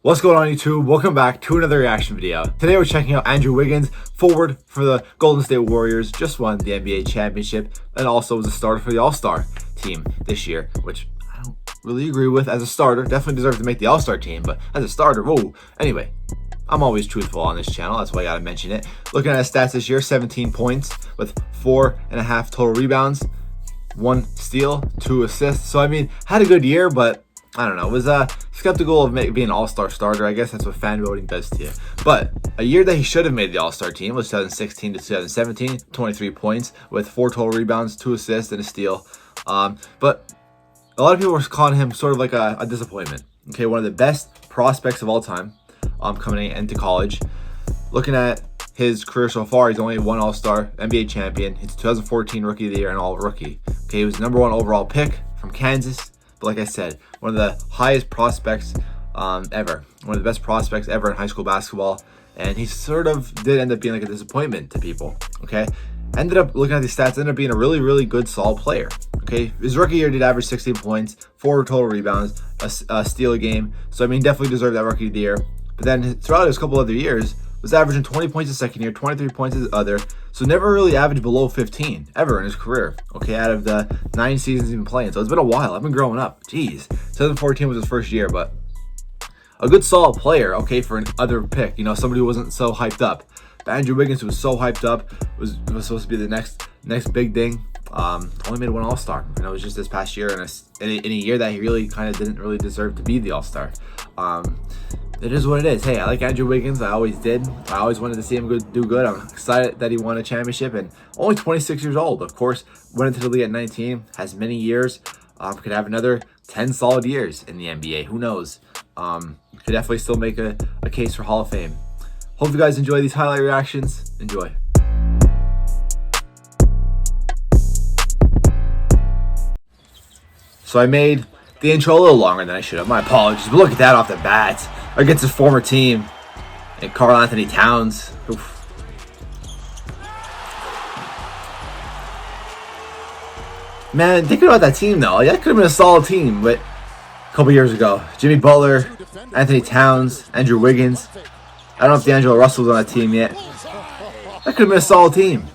What's going on YouTube? Welcome back to another reaction video. Today we're checking out Andrew Wiggins, forward for the Golden State Warriors, just won the NBA championship and also was a starter for the All-Star team this year, which I don't really agree with as a starter. Definitely deserved to make the All-Star team, but as a starter, whoa. Anyway, I'm always truthful on this channel, that's why I gotta mention it. Looking at his stats this year, 17 points with 4.5 total rebounds, 1 steal, 2 assists. So I mean, had a good year, but I don't know, was skeptical of being an all-star starter. I guess that's what fan voting does to you. But a year that he should have made the all-star team was 2016 to 2017, 23 points with 4 total rebounds, 2 assists, and a steal. But a lot of people were calling him sort of like a disappointment. Okay, one of the best prospects of all time coming into college. Looking at his career so far, he's only one all-star, NBA champion. He's 2014 Rookie of the Year and all-rookie. Okay, he was the #1 overall pick from Kansas. But like I said, one of the highest prospects ever. One of the best prospects ever in high school basketball. And he sort of did end up being like a disappointment to people, okay? Ended up, looking at these stats, ended up being a really, really good, solid player, okay? His rookie year did average 16 points, 4 total rebounds, a steal a game. So, I mean, definitely deserved that Rookie of the Year. But then throughout his couple other years, was averaging 20 points his second year, 23 points his other. So never really averaged below 15 ever in his career, okay, out of the 9 seasons he's been playing. So it's been a while. I've been growing up. Jeez. 2014 was his first year, but a good solid player, okay, for an other pick. You know, somebody who wasn't so hyped up. But Andrew Wiggins, who was so hyped up, was supposed to be the next big thing. Only made one All-Star, and it was just this past year, in a year that he really kind of didn't really deserve to be the All-Star. It is what it is. Hey, I like Andrew Wiggins. I always did. I always wanted to see him do good. I'm excited that he won a championship, and only 26 years old. Of course, went into the league at 19. Has many years. Could have another 10 solid years in the NBA. Who knows? Could definitely still make a case for Hall of Fame. Hope you guys enjoy these highlight reactions. Enjoy. So I made the intro a little longer than I should have. My apologies, but look at that off the bat. Against his former team, and Karl Anthony Towns. Oof. Man, thinking about that team though, that could have been a solid team, but a couple years ago, Jimmy Butler, Anthony Towns, Andrew Wiggins. I don't know if D'Angelo Russell was on that team yet. That could have been a solid team.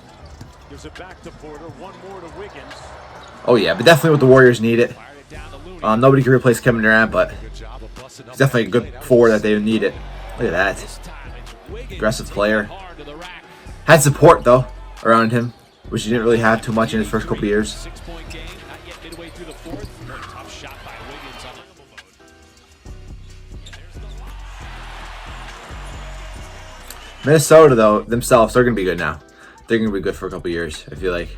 Oh yeah, but definitely what the Warriors need it. Nobody can replace Kevin Durant, but he's definitely a good forward that they need it. Look at that. Aggressive player. Had support, though, around him, which he didn't really have too much in his first couple years. Minnesota, though, themselves, they're going to be good now. They're going to be good for a couple years, I feel like.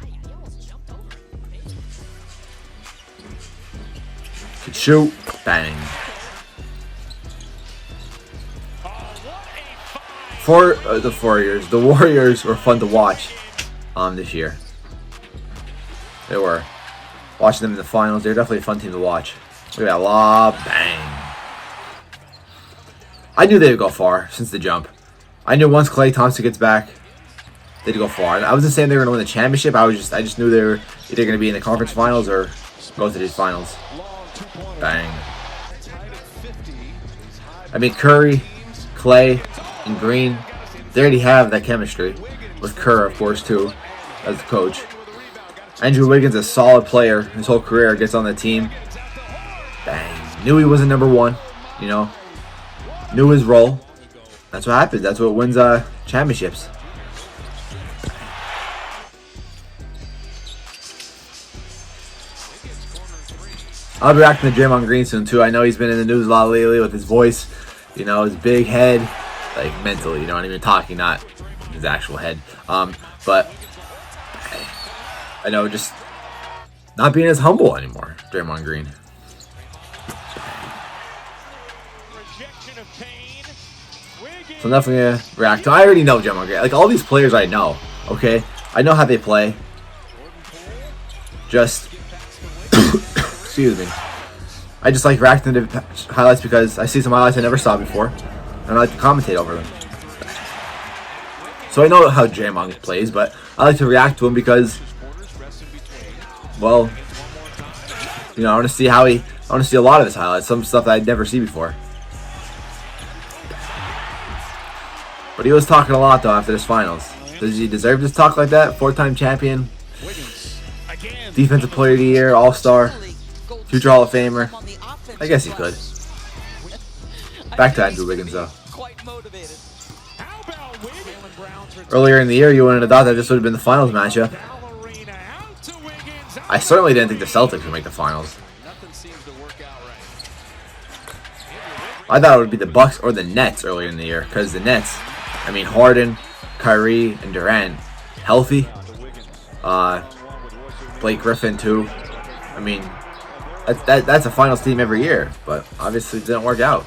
Could shoot. Bang. For the Warriors were fun to watch this year. They were. Watching them in the finals, they're definitely a fun team to watch. Look at that lob. Bang. I knew they would go far since the jump. I knew once Klay Thompson gets back, they'd go far. And I wasn't saying they were going to win the championship. I just knew they were either going to be in the conference finals or go to these finals. Bang. I mean, Curry, Klay, and Green, they already have that chemistry. With Kerr, of course, too, as the coach. Andrew Wiggins, a solid player his whole career, gets on the team. Bang. Knew he wasn't #1, you know. Knew his role. That's what happens. That's what wins championships. I'll be reacting to Draymond Green soon too. I know he's been in the news a lot lately with his voice, you know, his big head, like mentally, you know what I mean, talking, not his actual head. But I know just not being as humble anymore, Draymond Green. So I'm definitely gonna react to. I already know Draymond Green. Like all these players, I know. Okay, I know how they play. Just. Excuse me. I just like reacting to highlights because I see some highlights I never saw before, and I like to commentate over them. So I know how Draymond plays, but I like to react to him because, well, you know, I want to see a lot of his highlights, some stuff that I'd never see before. But he was talking a lot though after this finals. Does he deserve to talk like that? 4-time champion, defensive player of the year, all-star, future Hall of Famer. I guess he could. Back to Andrew Wiggins though. Earlier in the year, you wouldn't have thought that this would have been the finals matchup. I certainly didn't think the Celtics would make the finals. I thought it would be the Bucks or the Nets earlier in the year, because the Nets, I mean Harden, Kyrie, and Durant, healthy. Blake Griffin too. I mean, that's a finals team every year, but obviously it didn't work out.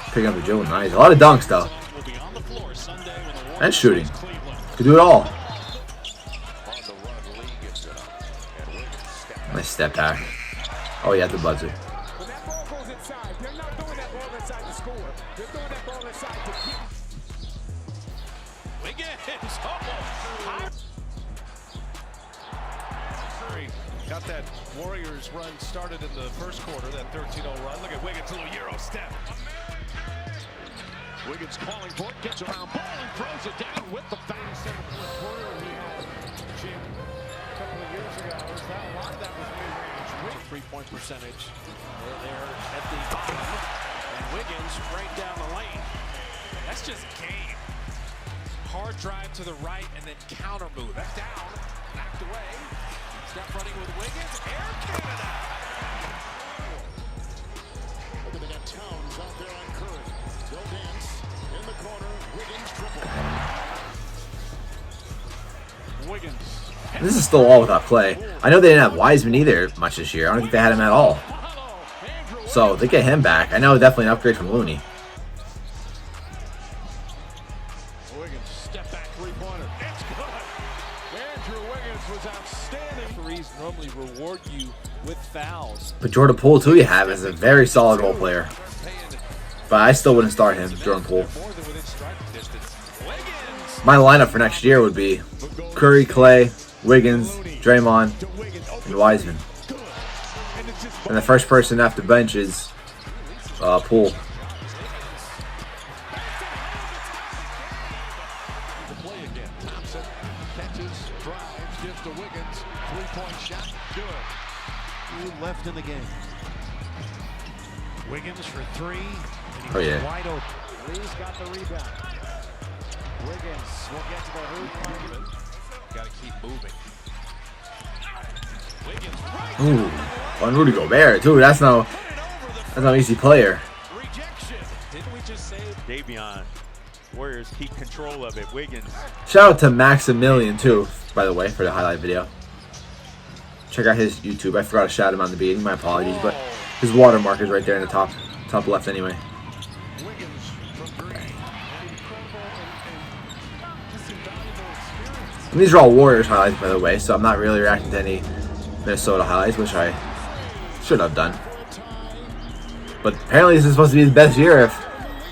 Picking up the dribble, nice. A lot of dunks though, and shooting. Could do it all. Nice step back. Oh, yeah, the buzzer. Got that Warriors run started in the first quarter, that 13-0 run. Look at Wiggins, a little Euro step. Wiggins calling for it, gets around ball and throws it down with the foul. A couple of years ago, a lot of that was mid-range. Three-point percentage. They're there at the bottom. And Wiggins right down the lane. That's just game. Hard drive to the right and then counter move. That's down, knocked away. Step running with Wiggins. Air Canada. Look at they got Towns out there on Curry. They'll dance in the corner. Wiggins triple. Wiggins. This is still all without play. I know they didn't have Wiseman either much this year. I don't think they had him at all. So they get him back. I know definitely an upgrade from Looney. Wiggins step back three-pointer. It's good. Andrew Wiggins was outstanding. Threes normally reward you with fouls. But Jordan Poole too you have is a very solid role player. But I still wouldn't start him, Jordan Poole. My lineup for next year would be Curry, Clay, Wiggins, Draymond, and Wiseman. And the first person off the bench is Poole. Left in the game. Wiggins for three. Oh yeah. Wide open. Lee's got the rebound. Wiggins will get to the hoop. Got to keep moving. Wiggins right. Ooh, on Rudy Gobert too. That's no easy player. Rejection. Didn't we just say Davion? Warriors keep control of it. Wiggins. Shout out to Maximilian too, by the way, for the highlight video. Check out his YouTube. I forgot to shout him on the beginning. My apologies, but his watermark is right there in the top left anyway. And these are all Warriors highlights, by the way, so I'm not really reacting to any Minnesota highlights, which I should have done. But apparently this is supposed to be his best year if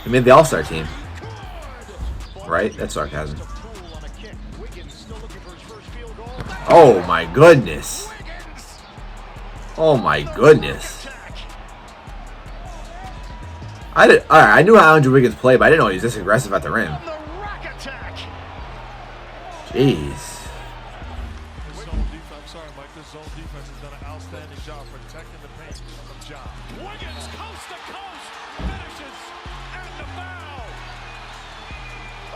he made the All-Star team. Right? That's sarcasm. Oh my goodness. Oh my goodness. I knew how Andrew Wiggins played, but I didn't know he was this aggressive at the rim. Jeez. I'm sorry, Mike. This zone defense has done an outstanding job protecting the paint from John. Wiggins coast to coast finishes and the foul.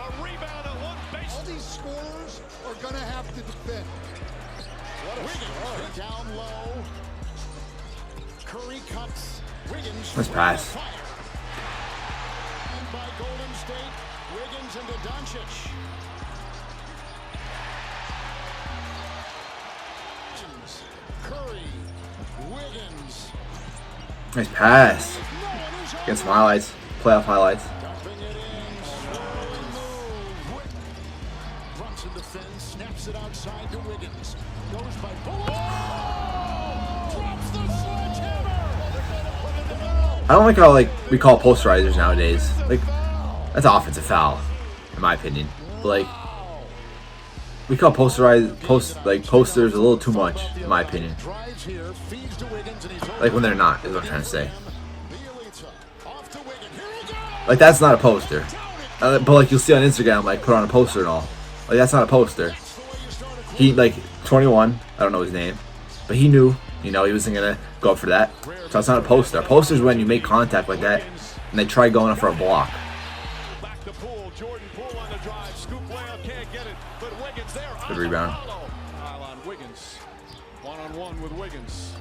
A rebound at one base. All these scorers are gonna have to defend. What a Wiggins down low. Curry cuts. Wiggins. Let's pass. And by Golden State, Wiggins into Doncic. Curry, Wiggins. Nice pass. Get some highlights. Playoff highlights. Dumping it in. Runs in defense, snaps it outside to Wiggins. Goes by drops the sledgehammer. I don't like how we call posterizers nowadays. That's an offensive foul, in my opinion. But we call posters a little too much, in my opinion. When they're not, is what I'm trying to say. Like, that's not a poster. But like, you'll see on Instagram, like, put on a poster and all. Like, that's not a poster. He, like, 21, I don't know his name, but he knew, you know, he wasn't gonna go for that. So it's not a poster. A poster is when you make contact like that and they try going up for a block. Good rebound.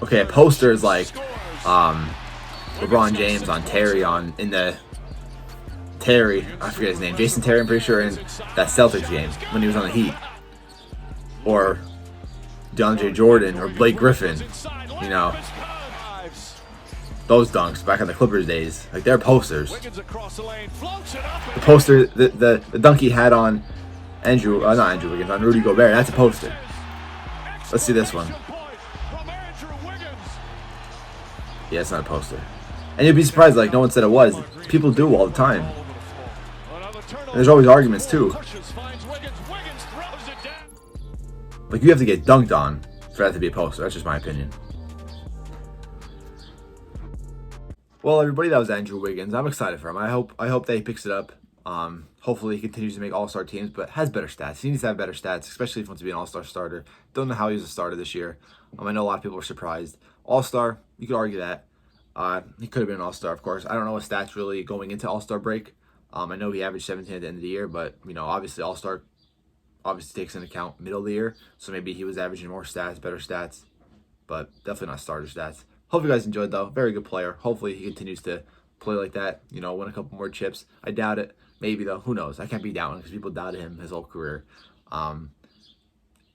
Okay, a poster is like LeBron James on Terry I forget his name, Jason Terry, I'm pretty sure, in that Celtics game when he was on the Heat. Or DeAndre Jordan or Blake Griffin, you know, those dunks back in the Clippers days, like, they're posters. The poster, the dunk he had on not Andrew Wiggins, on Rudy Gobert, that's a poster. Let's see this one. Yeah, it's not a poster. And you'd be surprised, like, no one said it was. People do all the time. And there's always arguments too. Like, you have to get dunked on for that to be a poster. That's just my opinion. Well, everybody, that was Andrew Wiggins. I'm excited for him. I hope that he picks it up. Hopefully he continues to make all-star teams, but has better stats. He needs to have better stats, especially if he wants to be an all-star starter. Don't know how he was a starter this year. I know a lot of people were surprised. All-star, you could argue that. He could have been an all-star, of course. I don't know his stats really going into all-star break. I know he averaged 17 at the end of the year, but, you know, obviously all-star obviously takes into account middle of the year, so maybe he was averaging more stats, better stats, but definitely not starter stats. Hope you guys enjoyed, though. Very good player. Hopefully he continues to play like that, you know, win a couple more chips. I doubt it. Maybe, though. Who knows? I can't be doubting because people doubted him his whole career.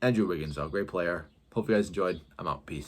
Andrew Wiggins, though. Great player. Hope you guys enjoyed. I'm out. Peace.